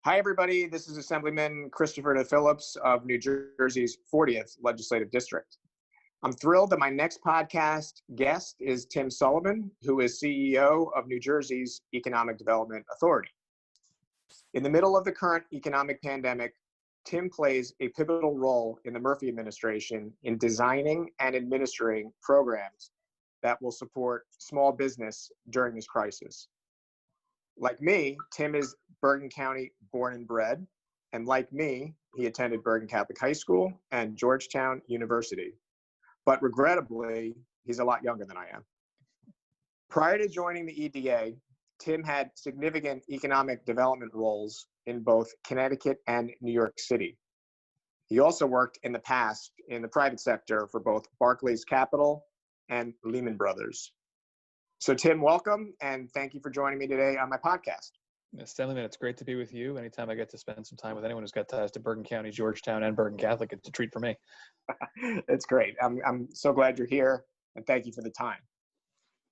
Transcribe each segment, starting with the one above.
Hi, everybody. This is Assemblyman Christopher Phillips of New Jersey's 40th Legislative District. I'm thrilled that my next podcast guest is Tim Sullivan, who is CEO of New Jersey's Economic Development Authority. In the middle of the current economic pandemic, Tim plays a pivotal role in the Murphy administration in designing and administering programs that will support small business during this crisis. Like me, Tim is Bergen County born and bred, and like me, he attended Bergen Catholic High School and Georgetown University. But regrettably, he's a lot younger than I am. Prior to joining the EDA, Tim had significant economic development roles in both Connecticut and New York City. He also worked in the past in the private sector for both Barclays Capital and Lehman Brothers. So Tim, welcome, and thank you for joining me today on my podcast. Stanley, it's great to be with you. Anytime I get to spend some time with anyone who's got ties to Bergen County, Georgetown, and Bergen Catholic, it's a treat for me. It's great. I'm so glad you're here, and thank you for the time.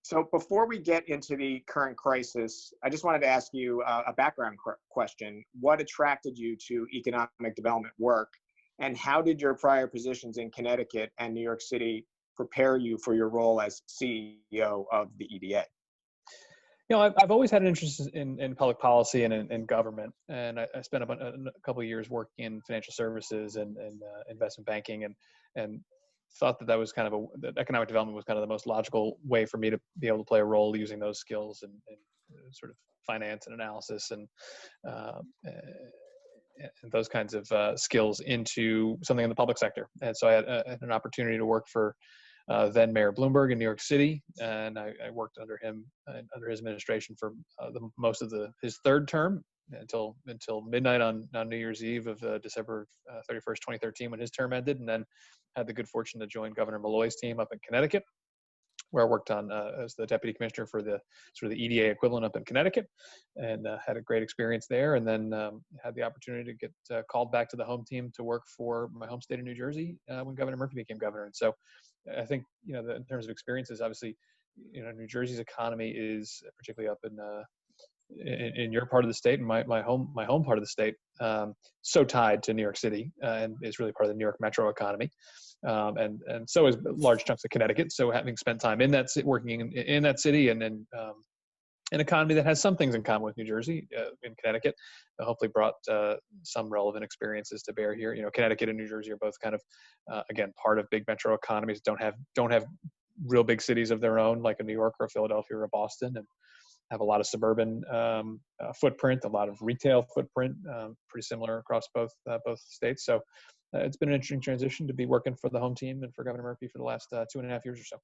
So before we get into the current crisis, I just wanted to ask you a background question. What attracted you to economic development work, and how did your prior positions in Connecticut and New York City prepare you for your role as CEO of the EDA? You know, I've always had an interest in public policy and in government, and I spent a couple of years working in financial services and investment banking, and thought that was kind of that economic development was kind of the most logical way for me to be able to play a role using those skills and sort of finance and analysis and those kinds of skills into something in the public sector. And so I had an opportunity to work for then Mayor Bloomberg in New York City, and I worked under him under his administration for most of his third term until midnight on New Year's Eve of December 31st, 2013, when his term ended, and then had the good fortune to join Governor Malloy's team up in Connecticut, where I worked on as the deputy commissioner for the sort of the EDA equivalent up in Connecticut, and had a great experience there. And then had the opportunity to get called back to the home team to work for my home state of New Jersey when Governor Murphy became governor. And so I think, in terms of experiences, obviously, New Jersey's economy is, particularly up in your part of the state and my home part of the state, so tied to New York City and is really part of the New York metro economy. And so is large chunks of Connecticut. So having spent time in that working in that city and then an economy that has some things in common with New Jersey in Connecticut, hopefully brought some relevant experiences to bear here. Connecticut and New Jersey are both kind of again part of big metro economies. Don't have real big cities of their own like a New York or a Philadelphia or a Boston, and have a lot of suburban footprint, a lot of retail footprint, pretty similar across both states. So it's been an interesting transition to be working for the home team and for Governor Murphy for the last 2.5 years or so.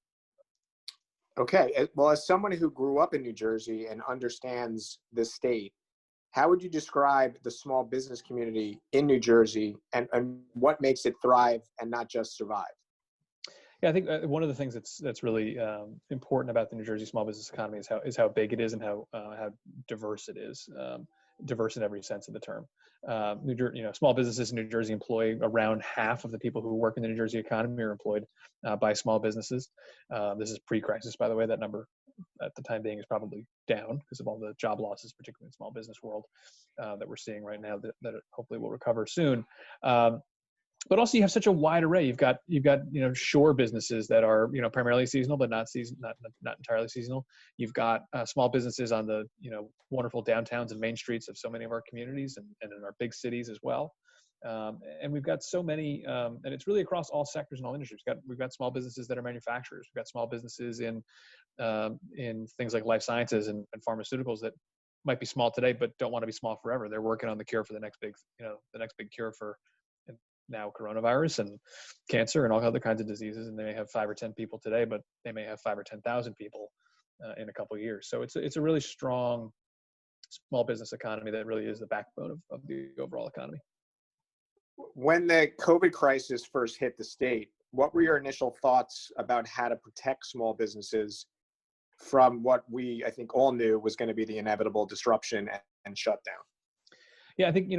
Okay. Well, as someone who grew up in New Jersey and understands the state, how would you describe the small business community in New Jersey and what makes it thrive and not just survive? Yeah, I think one of the ththings that's really important about the New Jersey small business economy is how big it is and how diverse it is. Diverse in every sense of the term. Small businesses in New Jersey employ around half of the people who work in the New Jersey economy are employed by small businesses. This is pre-crisis, by the way. That number at the time being is probably down because of all the job losses, particularly in the small business world, that we're seeing right now that hopefully will recover soon. But also you have such a wide array. You've got shore businesses that are primarily seasonal, but not entirely seasonal. You've got small businesses on the wonderful downtowns and main streets of so many of our communities and in our big cities as well. And we've got so many, and it's really across all sectors and all industries. We've got small businesses that are manufacturers. We've got small businesses in things like life sciences and pharmaceuticals that might be small today, but don't want to be small forever. They're working on the cure for the next big cure for now coronavirus and cancer and all other kinds of diseases. And they may have 5 or 10 people today, but they may have 5 or 10,000 people in a couple of years. So it's a really strong small business economy that really is the backbone of the overall economy. When the COVID crisis first hit the state, what were your initial thoughts about how to protect small businesses from what we, I think, all knew was going to be the inevitable disruption and shutdown? Yeah, I think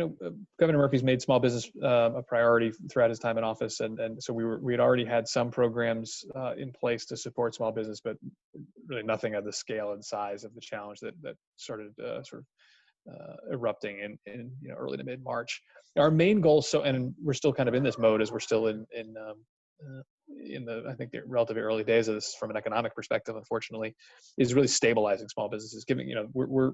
Governor Murphy's made small business a priority throughout his time in office, and so we had already had some programs in place to support small business, but really nothing of the scale and size of the challenge that started sort of erupting in early to mid March. Our main goal, and we're still kind of in this mode as we're still in the I think the relatively early days of this from an economic perspective, unfortunately, is really stabilizing small businesses. We're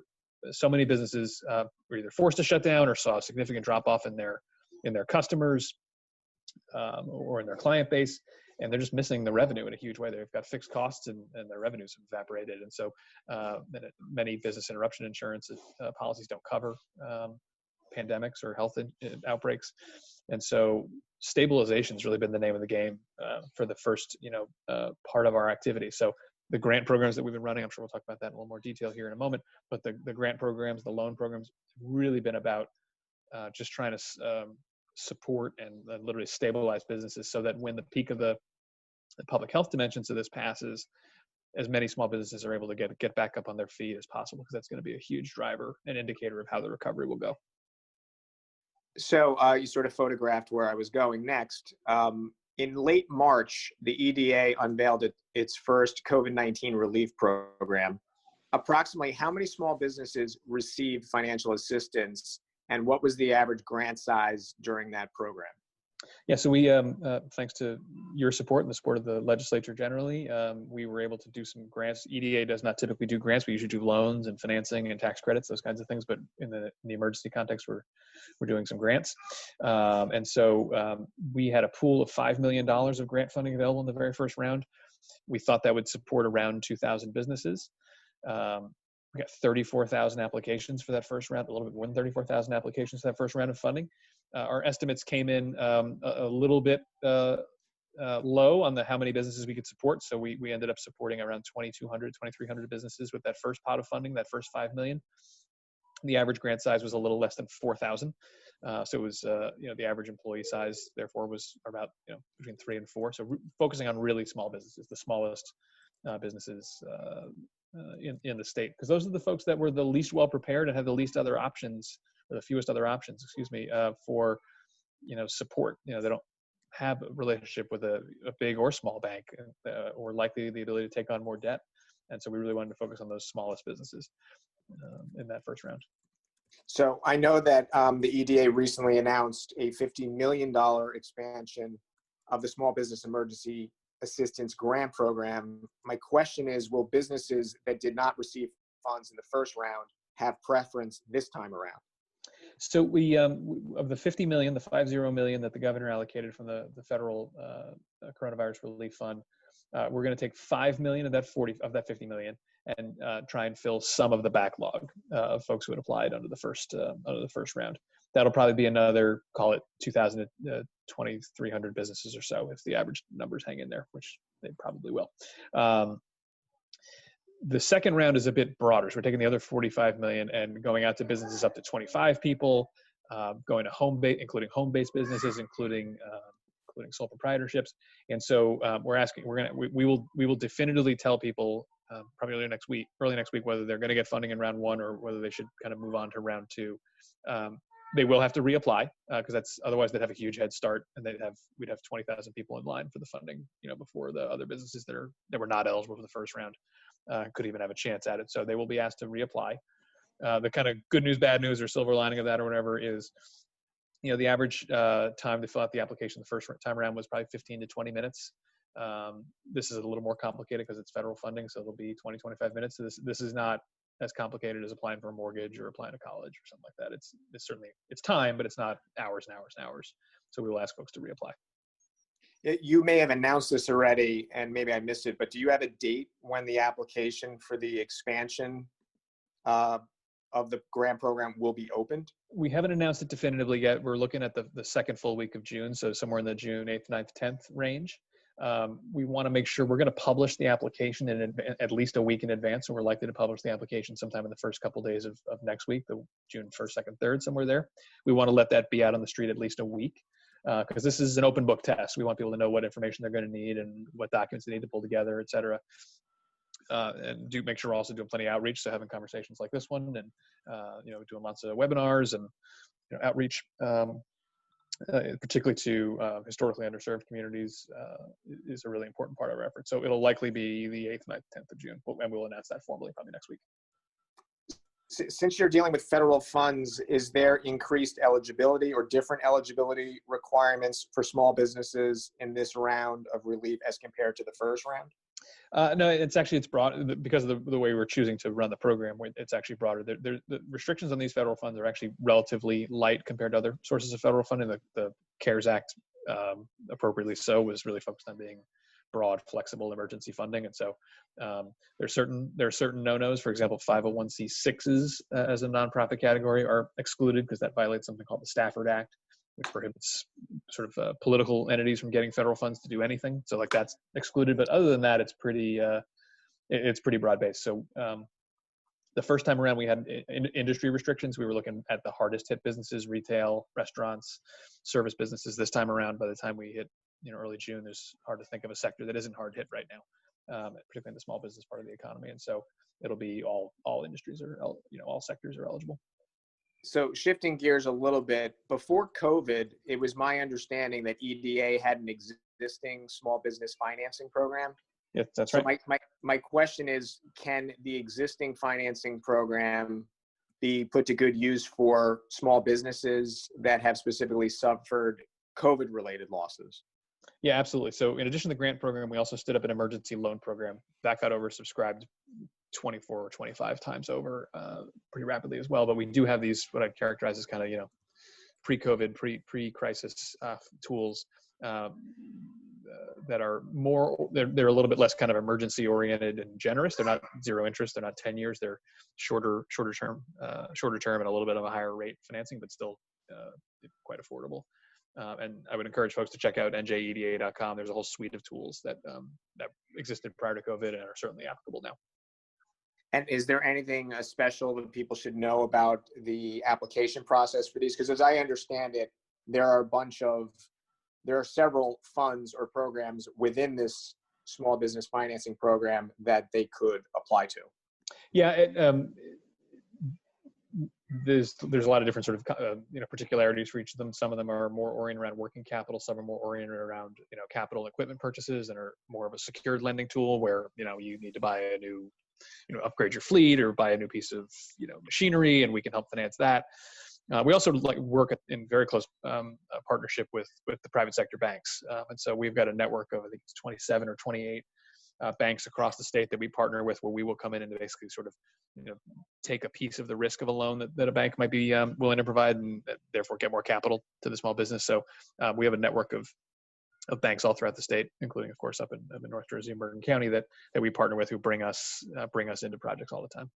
so many businesses were either forced to shut down or saw a significant drop off in their customers or in their client base, and they're just missing the revenue in a huge way. They've got fixed costs and their revenues have evaporated. And so many business interruption insurance policies don't cover pandemics or health outbreaks. And so stabilization has really been the name of the game for the first, part of our activity. So the grant programs that we've been running, I'm sure we'll talk about that in a little more detail here in a moment, but the grant programs, the loan programs, have really been about just trying to support and literally stabilize businesses so that when the peak of the public health dimensions of this passes, as many small businesses are able to get back up on their feet as possible, because that's going to be a huge driver and indicator of how the recovery will go. So you sort of photographed where I was going next. In late March, the EDA unveiled its first COVID-19 relief program. Approximately how many small businesses received financial assistance, and what was the average grant size during that program? Yeah, so we, thanks to your support and the support of the legislature generally, we were able to do some grants. EDA does not typically do grants. We usually do loans and financing and tax credits, those kinds of things. But in the emergency context, we're doing some grants. And so we had a pool of $5 million of grant funding available in the very first round. We thought that would support around 2,000 businesses. We got 34,000 applications for that first round, a little bit more than 34,000 applications for that first round of funding. Our estimates came in a little bit low on how many businesses we could support. So we ended up supporting around 2,200, 2,300 businesses with that first pot of funding, that first $5 million. The average grant size was a little less than 4,000. So it was, the average employee size, therefore, was about, between 3 and 4. So focusing on really small businesses, the smallest businesses in the state, because those are the folks that were the least well prepared and had the least other options, or the fewest other options, for, support. They don't have a relationship with a big or small bank, or likely the ability to take on more debt. And so we really wanted to focus on those smallest businesses in that first round. So I know that the EDA recently announced a $50 million expansion of the Small Business Emergency Assistance Grant Program. My question is, will businesses that did not receive funds in the first round have preference this time around? So we, of the 50 million, the 50 million that the governor allocated from the federal coronavirus relief fund, we're going to take 5 million of that 50 million and try and fill some of the backlog of folks who had applied under the first round. That'll probably be another, call it 2,000 to 2,300 businesses or so if the average numbers hang in there, which they probably will. The second round is a bit broader. So we're taking the other 45 million and going out to businesses up to 25 people, going to including home-based businesses, including sole proprietorships. And so we will definitively tell people probably early next week, whether they're going to get funding in round one or whether they should kind of move on to round two. They will have to reapply because otherwise they'd have a huge head start, and we'd have 20,000 people in line for the funding, before the other businesses that were not eligible for the first round could even have a chance at it. So they will be asked to reapply. The kind of good news, bad news, or silver lining of that or whatever is, the average time to fill out the application the first time around was probably 15 to 20 minutes. This is a little more complicated because it's federal funding, so it'll be 20, 25 minutes. So this is not as complicated as applying for a mortgage or applying to college or something like that. It's certainly time, but it's not hours and hours and hours. So we will ask folks to reapply. You may have announced this already, and maybe I missed it, but do you have a date when the application for the expansion of the grant program will be opened? We haven't announced it definitively yet. We're looking at the second full week of June, so somewhere in the June 8th, 9th, 10th range. We want to make sure we're going to publish the application at least a week in advance. So we're likely to publish the application sometime in the first couple days of next week, the June 1st, 2nd, 3rd, somewhere there. We want to let that be out on the street at least a week because this is an open book test. We want people to know what information they're going to need and what documents they need to pull together, et cetera. And make sure we're also doing plenty of outreach. So having conversations like this one and, doing lots of webinars and, outreach, particularly to historically underserved communities is a really important part of our effort. So it'll likely be the 8th, 9th, 10th of June, and we'll announce that formally probably next week. since you're dealing with federal funds, is there increased eligibility or different eligibility requirements for small businesses in this round of relief as compared to the first round? No, it's broad because of the way we're choosing to run the program. It's actually broader. The restrictions on these federal funds are actually relatively light compared to other sources of federal funding. The CARES Act, appropriately so, was really focused on being broad, flexible emergency funding, and so there are certain no-nos. For example, 501c6s as a nonprofit category are excluded because that violates something called the Stafford Act, which prohibits sort of political entities from getting federal funds to do anything. So like that's excluded. But other than that, it's pretty broad-based. So the first time around, we had industry restrictions. We were looking at the hardest hit businesses: retail, restaurants, service businesses. This time around, by the time we hit early June, there's hard to think of a sector that isn't hard hit right now, particularly in the small business part of the economy. And so it'll be all industries are all sectors are eligible. So shifting gears a little bit, before COVID, it was my understanding that EDA had an existing small business financing program. Yeah, that's right. So my question is, can the existing financing program be put to good use for small businesses that have specifically suffered COVID-related losses? Yeah, absolutely. So in addition to the grant program, we also stood up an emergency loan program that got oversubscribed 24 or 25 times over pretty rapidly as well. But we do have these, what I'd characterize as kind of, pre-COVID, pre-crisis tools that are more, they're a little bit less kind of emergency oriented and generous. They're not zero interest. They're not 10 years. They're shorter term and a little bit of a higher rate financing, but still quite affordable. And I would encourage folks to check out njeda.com. There's a whole suite of tools that existed prior to COVID and are certainly applicable now. And is there anything special that people should know about the application process for these? Because as I understand it, there are several funds or programs within this small business financing program that they could apply to. Yeah, there's a lot of different sort of particularities for each of them. Some of them are more oriented around working capital. Some are more oriented around capital and equipment purchases and are more of a secured lending tool where you need to buy a new upgrade your fleet or buy a new piece of machinery, and we can help finance that. We also work in very close partnership with the private sector banks, and so we've got a network of, I think it's 27 or 28 banks across the state that we partner with, where we will come in and basically sort of take a piece of the risk of a loan that a bank might be willing to provide, and therefore get more capital to the small business. So we have a network of banks all throughout the state, including, of course, up in North Jersey and Bergen County, that we partner with, who bring us into projects all the time.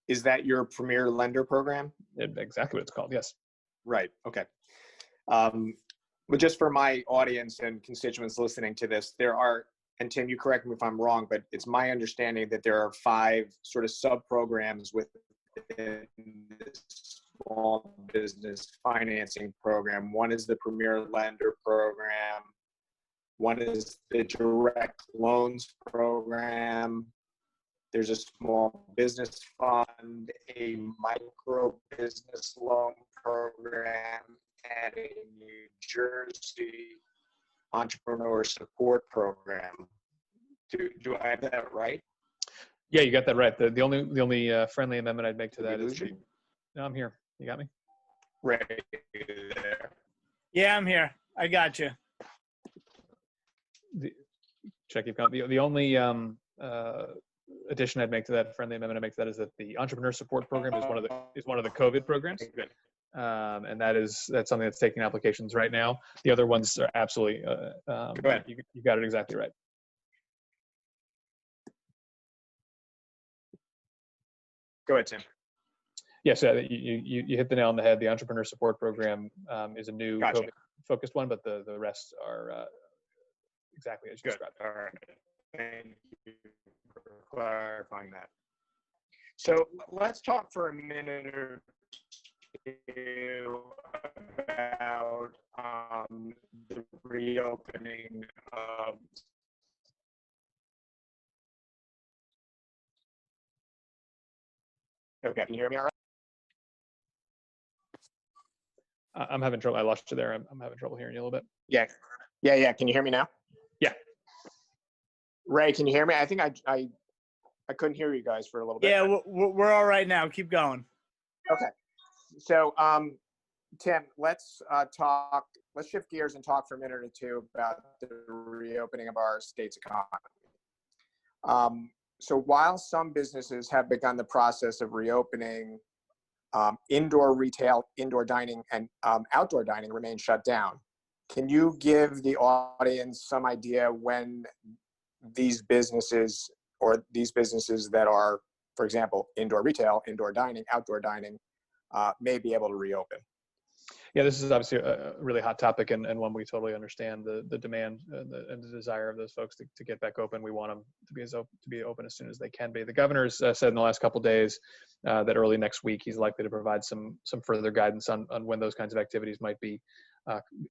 Is that your premier lender program? Exactly what it's called. Yes. Right. Okay. But just for my audience and constituents listening to this, there are, and Tim, you correct me if I'm wrong, but it's my understanding that there are 5 sort of sub-programs within this small business financing program. One is the Premier Lender Program. One is the Direct Loans Program. There's a Small Business Fund, a Micro Business Loan Program, and a New Jersey Entrepreneur Support Program. Do I have that right? Yeah, you got that right. The only friendly amendment I'd make to that is, no, I'm here. You got me? Right there. Yeah, I'm here. I got you. Check you've got the only addition I'd make to that, friendly amendment I'd make to that, is that the Entrepreneur Support Program is one of the COVID programs. Good. And that's something that's taking applications right now. The other ones are absolutely, Go ahead. You got it exactly right. Go ahead, Tim. Yes, you hit the nail on the head. The Entrepreneur Support Program is a new COVID-focused one, but the rest are exactly as you described. All right. Thank you for clarifying that. So let's talk for a minute or two about the reopening of Okay, can you hear me all right? I'm having trouble. I lost you there. I'm having trouble hearing you a little bit. Yeah. Can you hear me now? Yeah. Ray, can you hear me? I think I couldn't hear you guys for a little bit. Yeah, we're all right now. Keep going. Okay. So, Tim, let's shift gears and talk for a minute or two about the reopening of our state's economy. So while some businesses have begun the process of reopening, indoor retail, indoor dining, and outdoor dining remain shut down. Can you give the audience some idea when these businesses that are, for example, indoor retail, indoor dining, outdoor dining, may be able to reopen? Yeah, this is obviously a really hot topic and one we totally understand the demand and the desire of those folks to get back open. We want them to be open as soon as they can be. The governor's said in the last couple of days that early next week he's likely to provide some further guidance on when those kinds of activities might be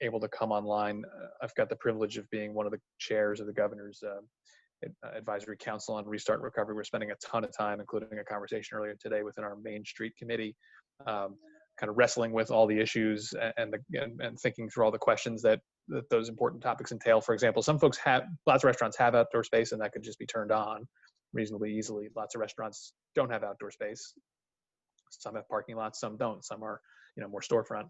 able to come online. I've got the privilege of being one of the chairs of the governor's advisory council on restart and recovery. We're spending a ton of time, including a conversation earlier today within our Main Street committee, kind of wrestling with all the issues and thinking through all the questions that those important topics entail. For example, lots of restaurants have outdoor space and that could just be turned on reasonably easily. Lots of restaurants don't have outdoor space. Some have parking lots, some don't. Some are, more storefront,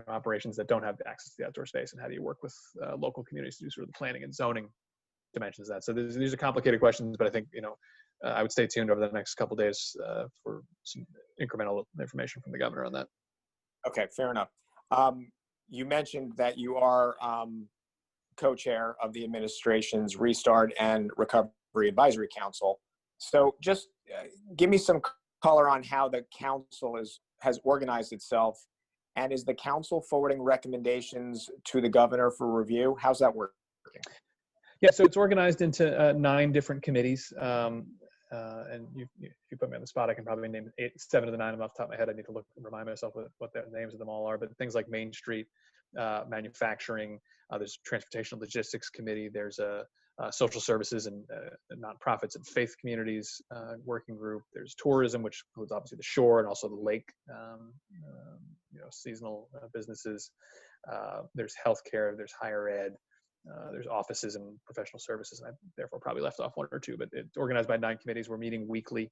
operations that don't have access to the outdoor space. And how do you work with local communities to do sort of the planning and zoning dimensions of that? So these are complicated questions, but I think, I would stay tuned over the next couple of days for some incremental information from the governor on that. Okay, fair enough. You mentioned that you are co-chair of the administration's Restart and Recovery Advisory Council. So just give me some color on how the council has organized itself, and is the council forwarding recommendations to the governor for review? How's that working? Yeah, so it's organized into 9 different committees. And if you put me on the spot, I can probably name 7 of the 9 of them off the top of my head. I need to look and remind myself what the names of them all are. But things like Main Street, manufacturing, there's transportation logistics committee, there's a social services and nonprofits and faith communities working group. There's tourism, which includes obviously the shore and also the lake, seasonal businesses. There's healthcare, there's higher ed. There's offices and professional services, and I therefore probably left off 1 or 2, but it's organized by 9 committees. We're meeting weekly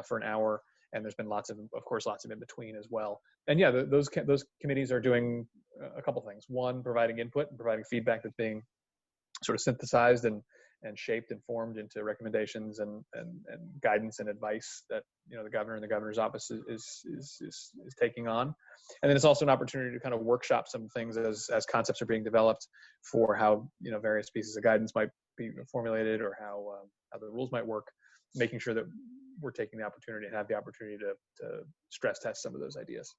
for an hour, and there's been lots of in between as well. And yeah, those committees are doing a couple things. One, providing input and providing feedback that's being sort of synthesized and shaped and formed into recommendations and guidance and advice that the governor and the governor's office is taking on. And then it's also an opportunity to kind of workshop some things as concepts are being developed for how various pieces of guidance might be formulated or how the rules might work, making sure that we're taking the opportunity and have the opportunity to stress test some of those ideas.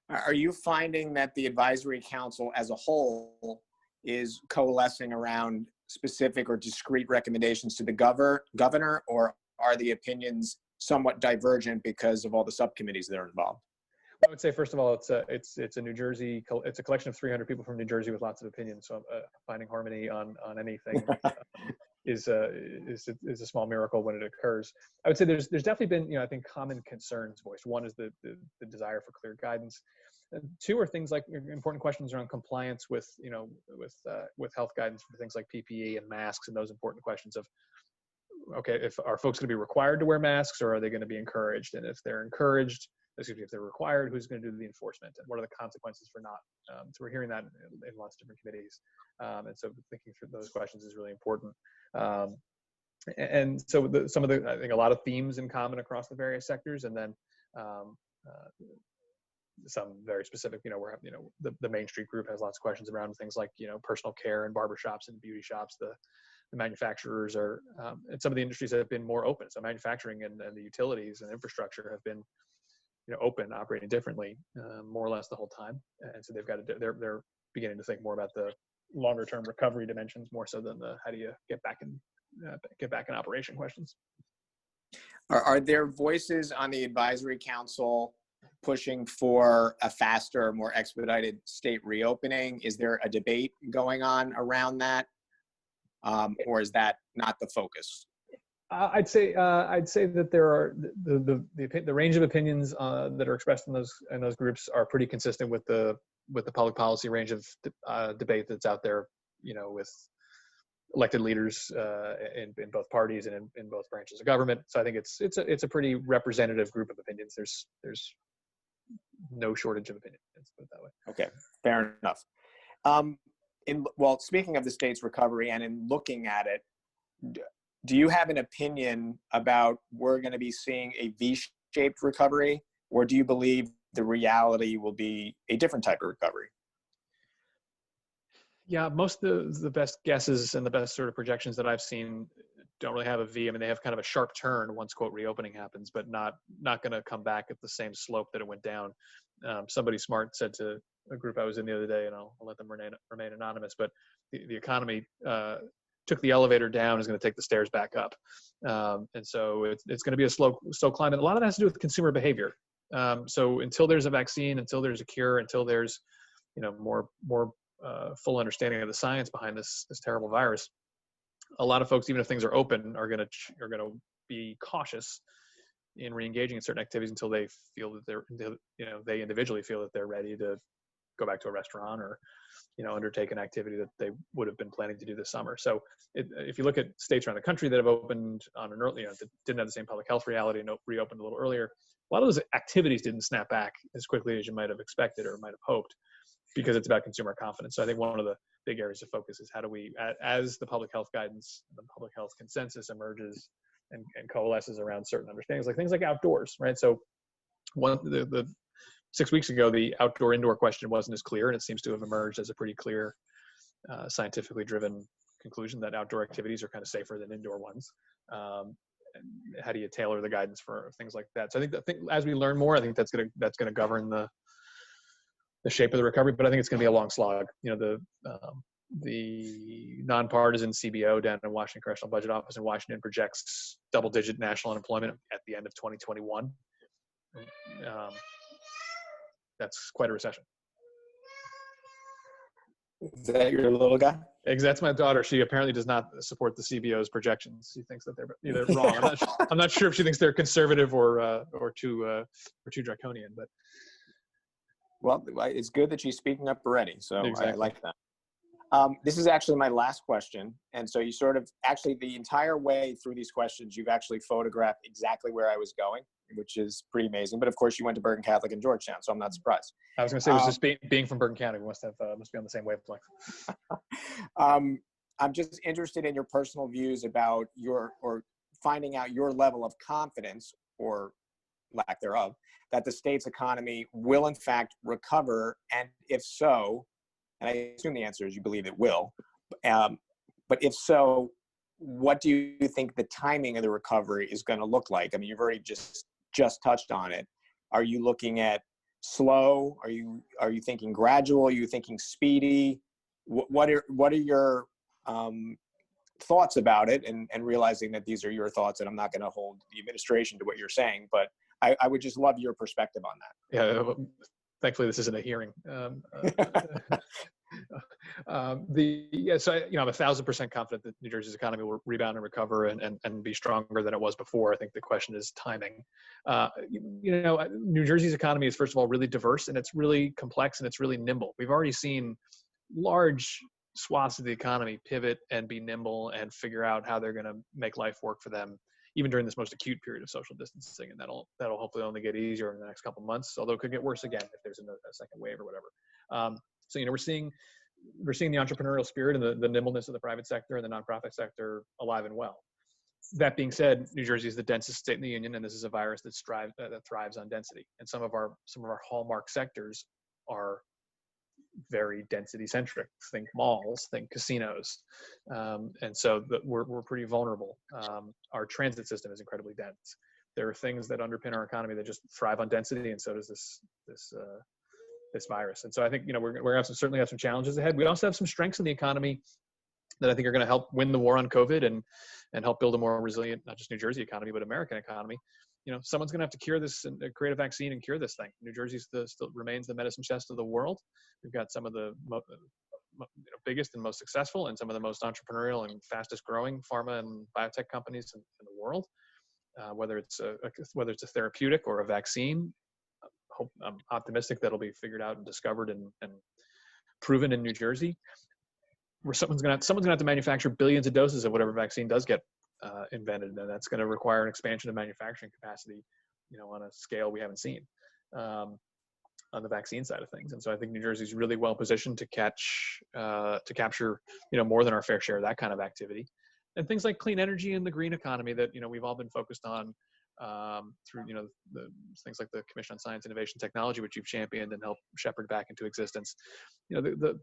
Are you finding that the advisory council as a whole is coalescing around specific or discrete recommendations to the governor, or are the opinions somewhat divergent because of all the subcommittees that are involved? I would say, first of all, it's a New Jersey, it's a collection of 300 people from New Jersey with lots of opinions. So finding harmony on anything is a small miracle when it occurs. I would say there's definitely been, I think, common concerns voiced. One is the desire for clear guidance. And 2 are things like important questions around compliance with health guidance for things like PPE and masks, and those important questions of, okay, are folks going to be required to wear masks, or are they going to be encouraged? And if they're required, who's going to do the enforcement, and what are the consequences for not? So we're hearing that in lots of different committees, and so thinking through those questions is really important. And so I think a lot of themes in common across the various sectors, and then some very specific, the Main Street group has lots of questions around things like, personal care and barbershops and beauty shops. The manufacturers are, and some of the industries have been more open. So manufacturing and the utilities and infrastructure have been, open, operating differently, more or less the whole time. And so they're beginning to think more about the longer term recovery dimensions more so than the how do you get back in operation questions. Are there voices on the advisory council pushing for a faster, more expedited state reopening? Is there a debate going on around that, or is that not the focus? I'd say that there are the range of opinions that are expressed in those groups are pretty consistent with the public policy range of debate that's out there, with elected leaders in both parties and in both branches of government. So I think it's a pretty representative group of opinions. There's no shortage of opinions. Let's put it that way. Okay, fair enough. Speaking of the state's recovery and in looking at it, do you have an opinion about we're going to be seeing a V-shaped recovery, or do you believe the reality will be a different type of recovery? Yeah, most of the best guesses and the best sort of projections that I've seen don't really have a V. I mean, they have kind of a sharp turn once, quote, reopening happens, but not going to come back at the same slope that it went down. Somebody smart said to a group I was in the other day, and I'll let them remain anonymous, but the economy took the elevator down, is going to take the stairs back up. And so it's going to be a slow climb. And a lot of that has to do with consumer behavior. So until there's a vaccine, until there's a cure, until there's, more full understanding of the science behind this terrible virus, a lot of folks, even if things are open, are going to be cautious in re-engaging in certain activities until they feel that they individually feel that they're ready to go back to a restaurant or, undertake an activity that they would have been planning to do this summer. So if you look at states around the country that have opened on an early, that didn't have the same public health reality and reopened a little earlier, a lot of those activities didn't snap back as quickly as you might have expected or might have hoped, because it's about consumer confidence. So I think one of the big areas of focus is how do we, as the public health guidance, the public health consensus emerges and coalesces around certain understandings, like things like outdoors, right? So the 6 weeks ago, the outdoor-indoor question wasn't as clear, and it seems to have emerged as a pretty clear, scientifically driven conclusion that outdoor activities are kind of safer than indoor ones. And how do you tailor the guidance for things like that? So I think as we learn more, I think that's gonna govern the shape of the recovery, but I think it's going to be a long slog. The nonpartisan CBO down in Washington Congressional Budget Office in Washington projects double-digit national unemployment at the end of 2021. That's quite a recession. Is that your little guy? That's my daughter. She apparently does not support the CBO's projections. She thinks that they're either wrong. I'm not sure if she thinks they're conservative or too draconian, but. Well, it's good that she's speaking up already, so exactly. I like that. This is actually my last question, and so you sort of, actually the entire way through these questions, you've actually photographed exactly where I was going, which is pretty amazing. But of course, you went to Bergen Catholic in Georgetown, so I'm not surprised. I was going to say, it was just being from Bergen County, we must be on the same wavelength. I'm just interested in your personal views about finding out your level of confidence, or lack thereof, that the state's economy will in fact recover, and if so, and I assume the answer is you believe it will, but if so, what do you think the timing of the recovery is going to look like? I mean, you've already just touched on it. Are you looking at slow? Are you thinking gradual? Are you thinking speedy? What are your thoughts about it, and realizing that these are your thoughts and I'm not going to hold the administration to what you're saying, but I would just love your perspective on that. Yeah, thankfully this isn't a hearing. So I'm 1,000% confident that New Jersey's economy will rebound and recover and be stronger than it was before. I think the question is timing. New Jersey's economy is, first of all, really diverse, and it's really complex, and it's really nimble. We've already seen large swaths of the economy pivot and be nimble and figure out how they're going to make life work for them, even during this most acute period of social distancing. And that'll hopefully only get easier in the next couple of months, although it could get worse again if there's a second wave or whatever. So we're seeing the entrepreneurial spirit and the nimbleness of the private sector and the nonprofit sector alive and well. That being said, New Jersey is the densest state in the union, and this is a virus that thrives on density. And some of our hallmark sectors are very density centric. Think malls, think casinos, and so we're pretty vulnerable. Our transit system is incredibly dense. There are things that underpin our economy that just thrive on density, and so does this virus. And so I think we're certainly have some challenges ahead. We also have some strengths in the economy that I think are going to help win the war on COVID and help build a more resilient, not just New Jersey economy, but American economy. Someone's going to have to cure this and create a vaccine and cure this thing. New Jersey still remains the medicine chest of the world. We've got some of the biggest and most successful, and some of the most entrepreneurial and fastest growing pharma and biotech companies in the world. Whether it's a therapeutic or a vaccine, I'm optimistic that'll be figured out and discovered and proven in New Jersey. where someone's gonna have to manufacture billions of doses of whatever vaccine does get invented, and that's going to require an expansion of manufacturing capacity, on a scale we haven't seen on the vaccine side of things. And so I think New Jersey is really well positioned to capture more than our fair share of that kind of activity, and things like clean energy and the green economy that we've all been focused on through the things like the Commission on Science, Innovation, Technology, which you've championed and helped shepherd back into existence.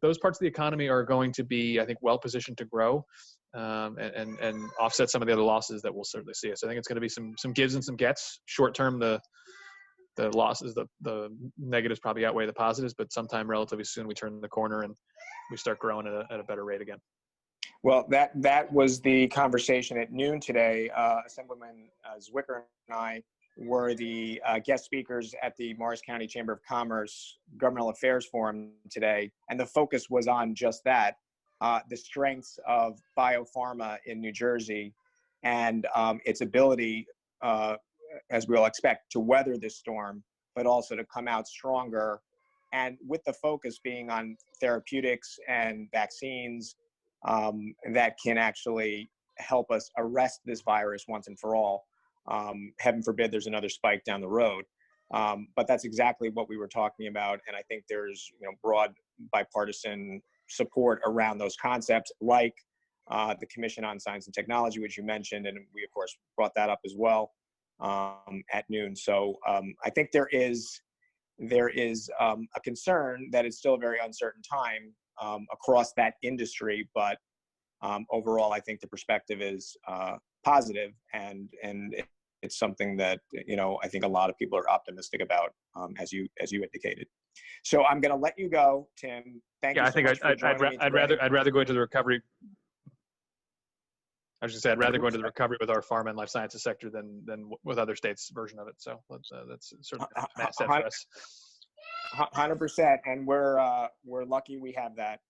Those parts of the economy are going to be, I think, well positioned to grow and offset some of the other losses that we'll certainly see. So I think it's going to be some gives and some gets. Short term, the losses, the negatives probably outweigh the positives, but sometime relatively soon we turn the corner and we start growing at a better rate again. Well, that was the conversation at noon today. Assemblyman Zwicker and I were the guest speakers at the Morris County Chamber of Commerce Governmental Affairs Forum today, and the focus was on just that, the strengths of biopharma in New Jersey and its ability, as we all expect, to weather this storm, but also to come out stronger, and with the focus being on therapeutics and vaccines that can actually help us arrest this virus once and for all. Heaven forbid there's another spike down the road. But that's exactly what we were talking about. And I think there's broad bipartisan support around those concepts, like the Commission on Science and Technology, which you mentioned. And we, of course, brought that up as well at noon. So I think there is a concern that it's still a very uncertain time across that industry, but overall, I think the perspective is positive, and it's something that I think a lot of people are optimistic about, as you indicated. So I'm going to let you go, Tim. Thank you. I think I'd rather go into the recovery. I was just say I'd rather go into the recovery with our pharma and life sciences sector than with other states' version of it. So that's certainly a must for us. 100%, and we're lucky we have that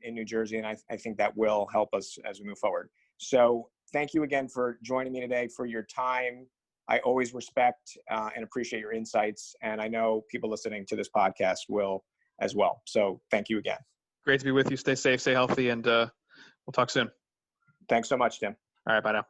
in New Jersey, and I think that will help us as we move forward. So thank you again for joining me today, for your time. I always respect and appreciate your insights, and I know people listening to this podcast will as well. So thank you again. Great to be with you. Stay safe, stay healthy, and we'll talk soon. Thanks so much, Tim. All right, bye now.